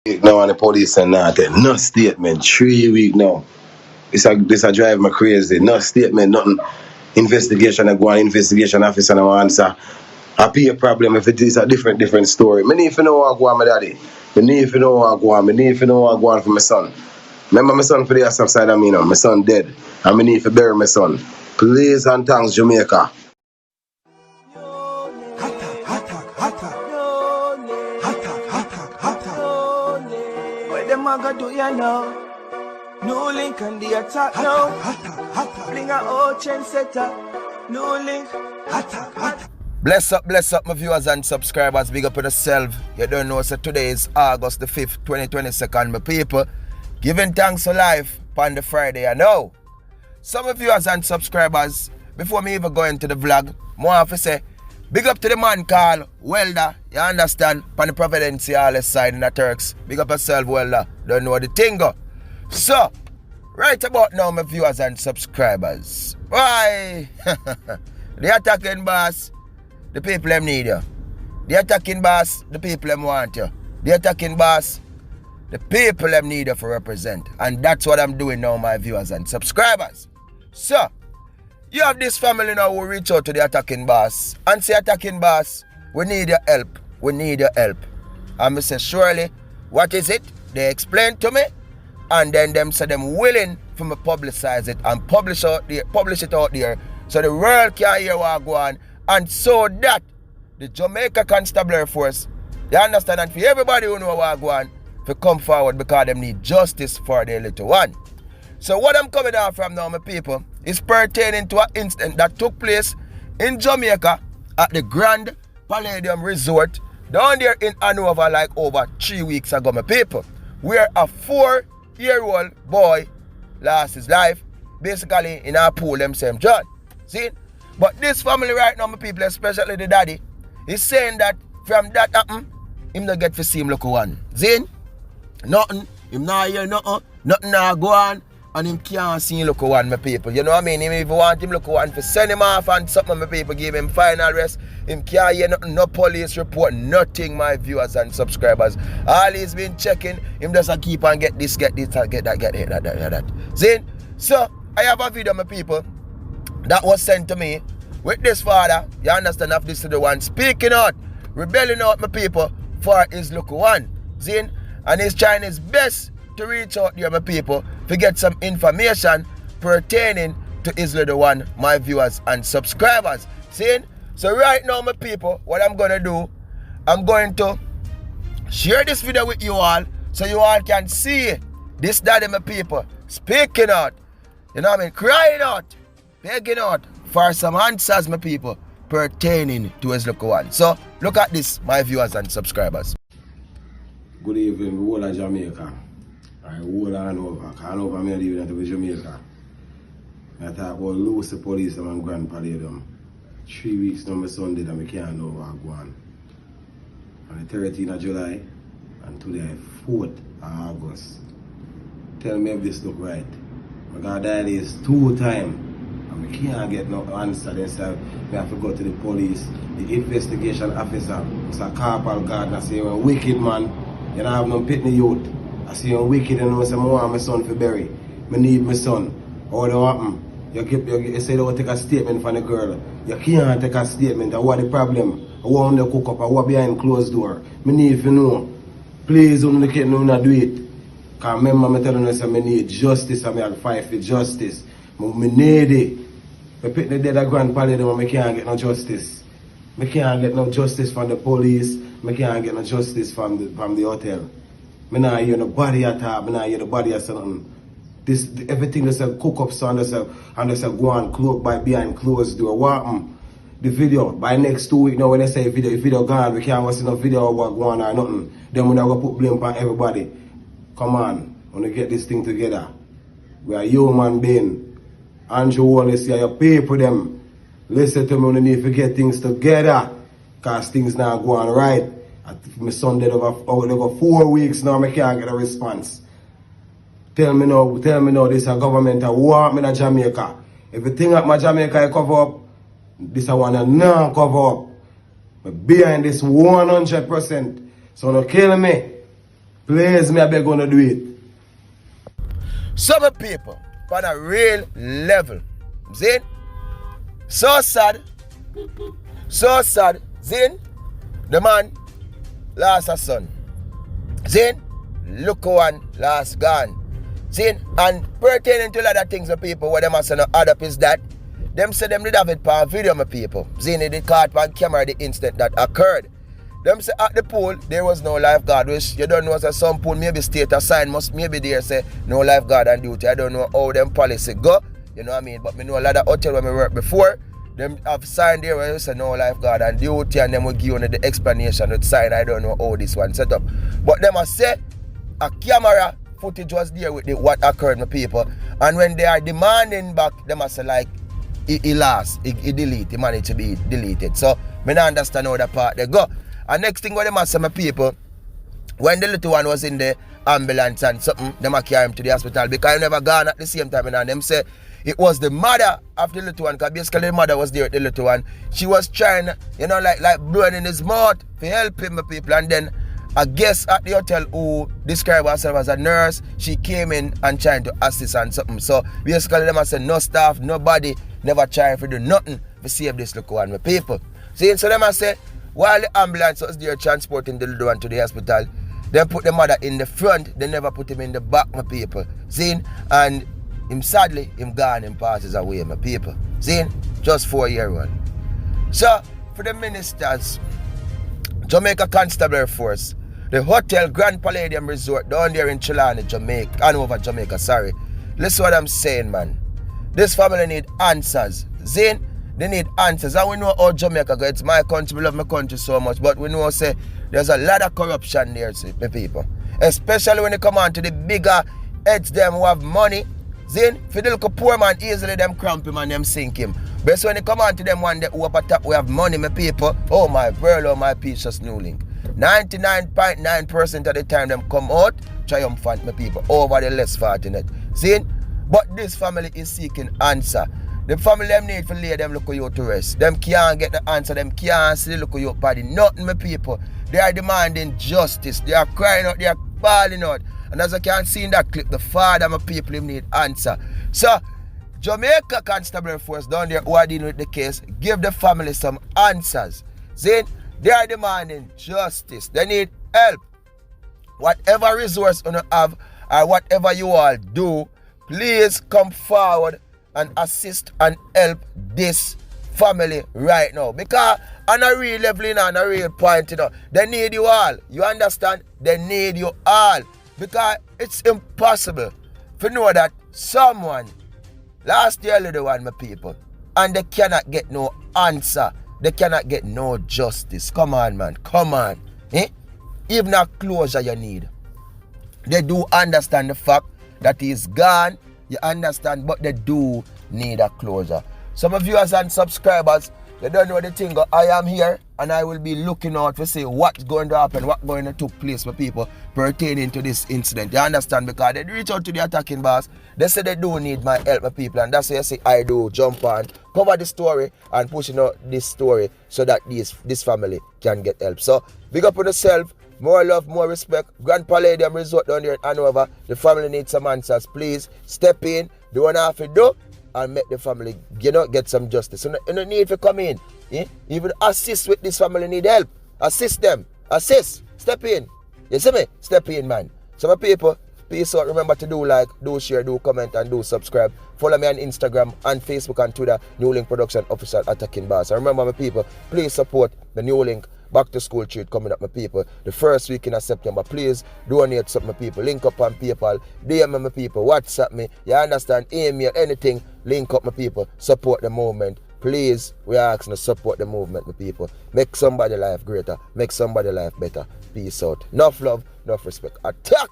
Now and the police and nothing. No statement. 3 weeks now. This a drive me crazy. No statement, nothing. Investigation, I go on investigation officer and I answer. I pay a problem if it is a different story. Me need to know what I go on my daddy. Me need to know what I go on. Me need to know what I go on for my son. Remember my son for the other side of me now. My son dead. And me need to bury my son. Please and thanks, Jamaica. What them a go do ya now? NEWLINK and the attack now. Bring a old chain setter. NEWLINK. Bless up my viewers and subscribers. Big up on yourself. You don't know, so today is August the 5th, 2022, my people. Giving thanks for life on the Friday, I know. Some viewers and subscribers, before me even go into the vlog, more have to say, big up to the man called Welder. You understand? On the Providencial side in the Turks. Big up yourself, Welder. Don't know the thing go. So, right about now, my viewers and subscribers. Why? The attacking boss, the people them need you. The attacking boss, the people them want you. The attacking boss, the people them need you for represent. And that's what I'm doing now, my viewers and subscribers. So, you have this family now who reach out to the attacking boss and say, attacking boss, we need your help. We need your help. And I say, surely, what is it? They explain to me. And then them say them willing for me publicize it and publish it out there so the world can hear what go on, and so that the Jamaica Constabulary Force, you understand, and for everybody who know what go on, to come forward because them need justice for their little one. So what I'm coming out from now, my people, is pertaining to an incident that took place in Jamaica at the Grand Palladium Resort down there in Hanover like over 3 weeks ago, my people, where a 4-year-old boy lost his life basically in a pool them same John. See? But this family right now, my people, especially the daddy, is saying that from that happen, him not get to see him look one. See? Nothing, him not hear nothing, nothing not go on, and him can't see him look one, my people. You know what I mean? Him if you want him look one for send him off and something, my people, give him final rest. Him can't hear nothing, no police report, nothing, my viewers and subscribers. All he's been checking, him doesn't keep on get this, get that, get that. See? So, I have a video, my people, that was sent to me with this father, you understand, if this is the one speaking out, rebelling out, my people, for his local one. See? And he's trying his best to reach out there, my people, to get some information pertaining to his little one, my viewers and subscribers. See? So right now, my people, what I'm going to do, I'm going to share this video with you all so you all can see this daddy, my people, speaking out, you know what I mean, crying out, begging out for some answers, my people, pertaining to his little one. So look at this, my viewers and subscribers. Good evening, whole of Jamaica. I whole of Hanover. Hanover me living in Jamaica. I talk about lose the police and Grand Palladium. 3 weeks now my son dead and I can't know what go on. On the 13th of July and today 4th of August. Tell me if this look right. I got dial this 2 times and I can't get no answer. They say I have to go to the police. The investigation officer, Mr. Corporal Gardner, say you're a wicked man. You don't have no pitney youth. I say you're wicked and I say I want my son for bury. I need my son. How do happen? You say you take a statement from the girl. You can't take a statement. What the problem? I want to cook up. I want behind closed door. I need to know. Please don't do it. Because remember I telling you I need justice and I fight for justice. I need it. I pick the dead at Grand Palladium and I can't get no justice. I can't get no justice from the police. I can't get no justice from the hotel. I not hear nobody at all. I not hear nobody at something. This everything that's a cook up so and that's a go on cloak by behind closed door. What the video by next 2 weeks now when they say video gone, we can't watch no video of what going on or nothing. Then we're gonna put blame on everybody. Come on, wanna get this thing together. We are human being. Andrew Wallace, you pay for them. Listen to me, we need to get things together. Cause things now go on right. My son dead over 4 weeks now, I can't get a response. Tell me now, this is a government that want me in Jamaica. If you think that my Jamaica I cover up, this I want to now cover up. But behind this 100%. So don't kill me. Please, me I beg you to do it. Some people on a real level. See? So sad. So sad. Zin, the man lost a son. Zin, look one last gone. Zin, and pertaining to a lot of things of people, what them are saying add up is that them say them did have it on video, my people. Zin, they caught on camera the incident that occurred. Them say at the pool there was no lifeguard, which you don't know, so some pool maybe state a sign must maybe there say no lifeguard on duty. I don't know how them policy go, you know what I mean? But me know a lot of hotel when we work before. Them have signed there where you say no lifeguard on duty, and them will give you the explanation with sign. I don't know how this one set up. But them must say a camera footage was there with what occurred, my people. And when they are demanding back, they must say like he lost, he delete, he managed to be deleted. So me not understand how that part they go. And next thing what they must say, my people, when the little one was in the ambulance and something, they must carry him to the hospital because he never gone at the same time. And them say it was the mother of the little one, because basically the mother was there with the little one. She was trying, you know, like blowing in his mouth to help him, my people. And then a guest at the hotel who described herself as a nurse, she came in and trying to assist and something. So basically them say no staff, nobody never trying to do nothing to save this little one, my people. See, so them say while the ambulance was there transporting the little one to the hospital, they put the mother in the front, they never put him in the back, my people. See, and him sadly, him gone, him passes away, my people. See, just 4-year-old. So, for the ministers, Jamaica Constabulary Force, the Hotel Grand Palladium Resort down there in Chilani, Jamaica, Hanover, Jamaica, sorry. Listen what I'm saying, man. This family need answers. Zane, they need answers. And we know how Jamaica goes. It's my country, we love my country so much, but we know, say, there's a lot of corruption there, see, my people. Especially when they come on to the bigger heads, them who have money. Zin, for the little poor man, easily them cramp him and them sink him. But so when they come on to them one day who up at top, we have money, my people. Oh my world, oh my precious NEWLINK. 99.9% of the time them come out triumphant, my people, over the less fortunate. Zin, but this family is seeking answer. The family them need to lay them look at you to rest. Them can't get the answer, them can't see the look at your body. Nothing, my people. They are demanding justice. They are crying out, they are bawling out. And as I can see in that clip, the father, my people, need answer. So, Jamaica Constabulary Force down there who are dealing with the case, give the family some answers. See, they are demanding justice. They need help. Whatever resource you have or whatever you all do, please come forward and assist and help this family right now. Because on a real level, on a real point, they need you all. You understand? They need you all. Because it's impossible to know that someone lost their little one, my people, and they cannot get no answer. They cannot get no justice. Come on, man. Come on. Even a closure you need. They do understand the fact that he's gone. You understand? But they do need a closure. Some of viewers and subscribers, they don't know the thing. I am here and I will be looking out to see what's going to happen, what's going to take place for people pertaining to this incident. You understand? Because they reach out to the attacking boss. They say they do need my help, my people. And that's why I say I do jump on, cover the story and pushing out this story so that this family can get help. So, big up on yourself. More love, more respect. Grand Palladium Resort down there in Hanover. The family needs some answers. Please step in. Do what I have to do and make the family, get some justice. You don't need to come in. Even assist with this family need help. Assist them. Assist. Step in. You see me? Step in, man. So my people, peace out. Remember to do like, do share, do comment, and do subscribe. Follow me on Instagram and Facebook and Twitter. NEWLINK Production Official Attacking Boss. And remember, my people, please support the NEWLINK Back to School treat coming up, my people. The first week in September. Please donate something, my people. Link up on PayPal. DM me, my people. WhatsApp me. You understand? Email, anything. Link up, my people. Support the movement. Please, we are asking to support the movement, my people. Make somebody's life greater. Make somebody's life better. Peace out. Enough love, enough respect. Attack!